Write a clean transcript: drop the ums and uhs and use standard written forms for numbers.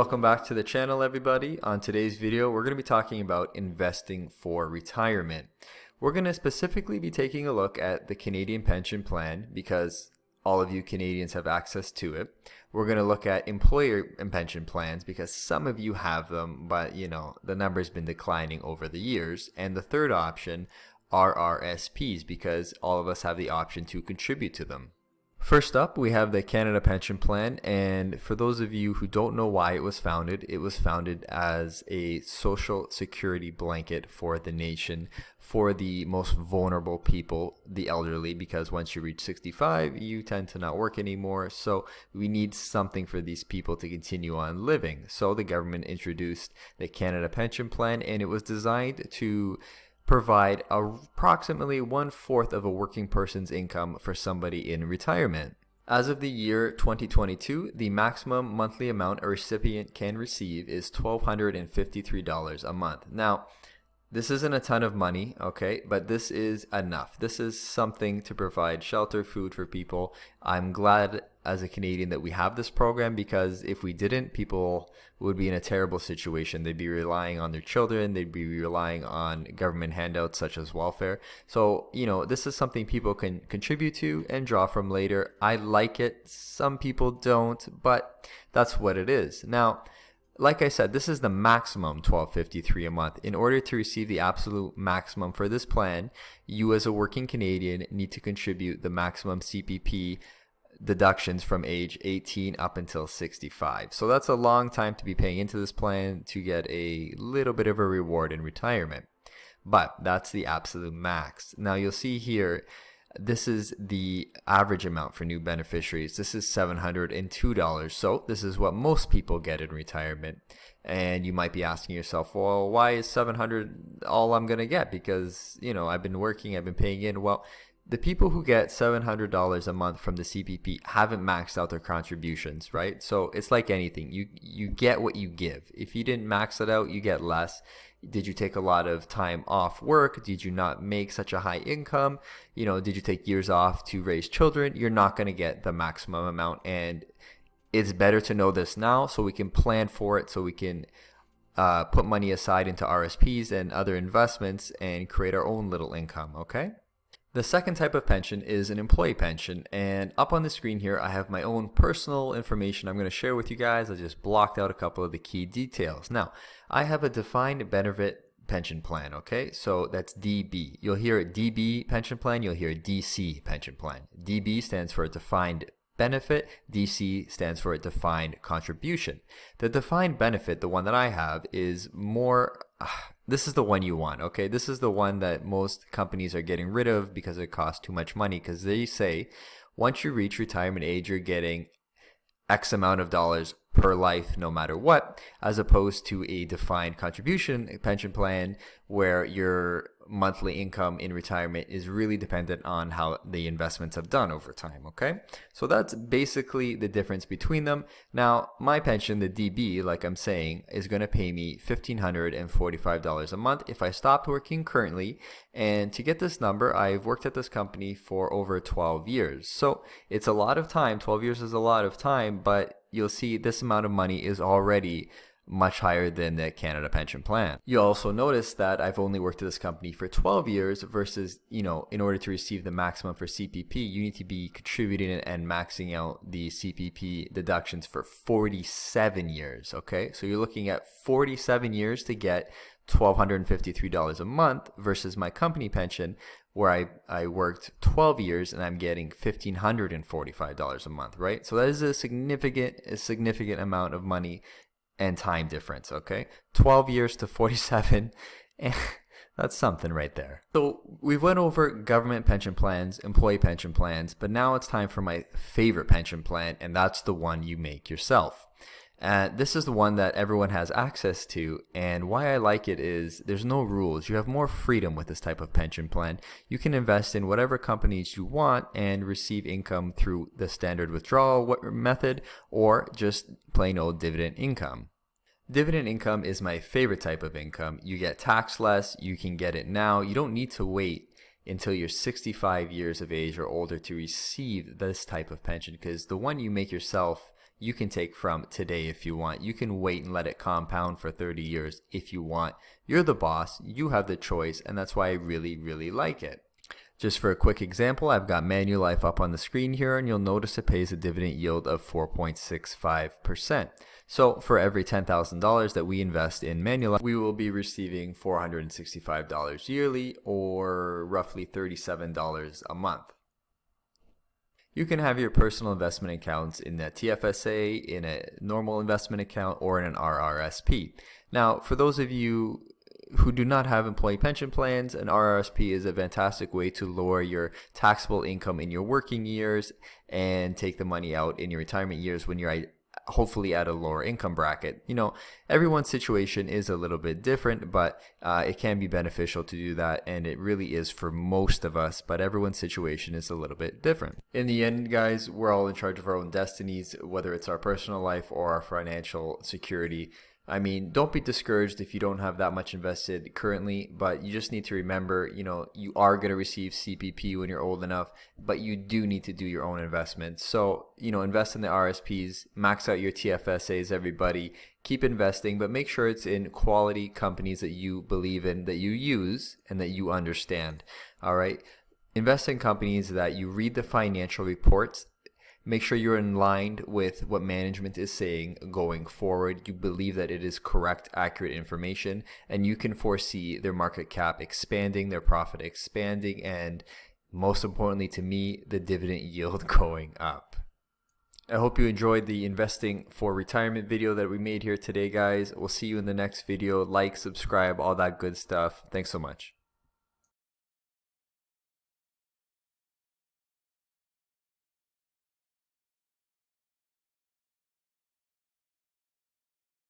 welcome back to the channel, everybody. On today's video, we're going to be talking about investing for retirement. We're going to specifically be taking a look at the Canadian pension plan because all of you Canadians have access to it. We're going to look at employer pension plans because some of you have them, but the number's been declining over the years. And the third option are RSPs because all of us have the option to contribute to them. First up, we have the Canada Pension Plan, and for those of you who don't know why it was founded as a social security blanket for the nation, for the most vulnerable people, the elderly, because once you reach 65, you tend to not work anymore, so we need something for these people to continue on living. So the government introduced the Canada Pension Plan, and it was designed to provide approximately 1/4 of a working person's income for somebody in retirement. As of the year 2022, the maximum monthly amount a recipient can receive is $1,253 a month. Now, this isn't a ton of money, okay, but this is enough. This is something to provide shelter, food for people. I'm glad as a Canadian that we have this program because if we didn't, people would be in a terrible situation. They'd be relying on their children. They'd be relying on government handouts such as welfare. So, this is something people can contribute to and draw from later. I like it. Some people don't, but that's what it is. Now, like I said, this is the maximum $1,253 a month. In order to receive the absolute maximum for this plan, you as a working Canadian need to contribute the maximum CPP deductions from age 18 up until 65. So that's a long time to be paying into this plan to get a little bit of a reward in retirement. But that's the absolute max. Now you'll see here, this is the average amount for new beneficiaries. This is $702. So this is what most people get in retirement. And you might be asking yourself, well, why is $700 all I'm going to get? Because, I've been working, I've been paying in. Well, the people who get $700 a month from the CPP haven't maxed out their contributions, right? So it's like anything. You get what you give. If you didn't max it out, you get less. Did you take a lot of time off work? Did you not make such a high income? Did you take years off to raise children? You're not going to get the maximum amount. And it's better to know this now so we can plan for it, so we can put money aside into RSPs and other investments and create our own little income, okay? The second type of pension is an employee pension, and up on the screen here I have my own personal information I'm going to share with you guys. I just blocked out a couple of the key details. Now, I have a defined benefit pension plan, okay? So that's DB. You'll hear DB pension plan, you'll hear DC pension plan. DB stands for defined benefit, DC stands for a defined contribution. The defined benefit, the one that I have, is more this is the one you want, okay? This is the one that most companies are getting rid of because it costs too much money, because they say once you reach retirement age, you're getting X amount of dollars per life no matter what, as opposed to a defined contribution pension plan where your monthly income in retirement is really dependent on how the investments have done over time, okay? So that's basically the difference between them. Now, my pension, the DB, like I'm saying, is going to pay me $1,545 a month if I stopped working currently. And to get this number, I've worked at this company for over 12 years. So it's a lot of time. 12 years is a lot of time, but you'll see this amount of money is already much higher than the Canada Pension Plan. You'll also notice that I've only worked at this company for 12 years versus, in order to receive the maximum for CPP, you need to be contributing and maxing out the CPP deductions for 47 years, okay? So you're looking at 47 years to get $1,253 a month versus my company pension where I worked 12 years and I'm getting $1,545 a month, right? So that is a significant amount of money and time difference, okay? 12 years to 47, and that's something right there. So we went over government pension plans, employee pension plans, but now it's time for my favorite pension plan, and that's the one you make yourself. This is the one that everyone has access to, and why I like it is there's no rules. You have more freedom with this type of pension plan. You can invest in whatever companies you want and receive income through the standard withdrawal method or just plain old dividend income. Dividend income is my favorite type of income. You get taxed less, you can get it now. You don't need to wait until you're 65 years of age or older to receive this type of pension, because the one you make yourself you can take from today if you want. You can wait and let it compound for 30 years if you want. You're the boss, you have the choice, and that's why I really, really like it. Just for a quick example, I've got Manulife up on the screen here, and you'll notice it pays a dividend yield of 4.65%. So for every $10,000 that we invest in Manulife, we will be receiving $465 yearly, or roughly $37 a month. You can have your personal investment accounts in a TFSA, in a normal investment account, or in an RRSP. Now, for those of you who do not have employee pension plans, an RRSP is a fantastic way to lower your taxable income in your working years and take the money out in your retirement years when you're hopefully at a lower income bracket. You know, everyone's situation is a little bit different, but it can be beneficial to do that, and it really is for most of us, but everyone's situation is a little bit different. In the end, guys, we're all in charge of our own destinies, whether it's our personal life or our financial security. I mean, don't be discouraged if you don't have that much invested currently, but you just need to remember, you know, you are going to receive CPP when you're old enough, but you do need to do your own investments. So, you know, invest in the RSPs, max out your TFSAs, everybody. Keep investing, but make sure it's in quality companies that you believe in, that you use, and that you understand. All right? Invest in companies that you read the financial reports. Make sure you're in line with what management is saying going forward. You believe that it is correct, accurate information, and you can foresee their market cap expanding, their profit expanding, and most importantly to me, the dividend yield going up. I hope you enjoyed the investing for retirement video that we made here today, guys. We'll see you in the next video. Like, subscribe, all that good stuff. Thanks so much.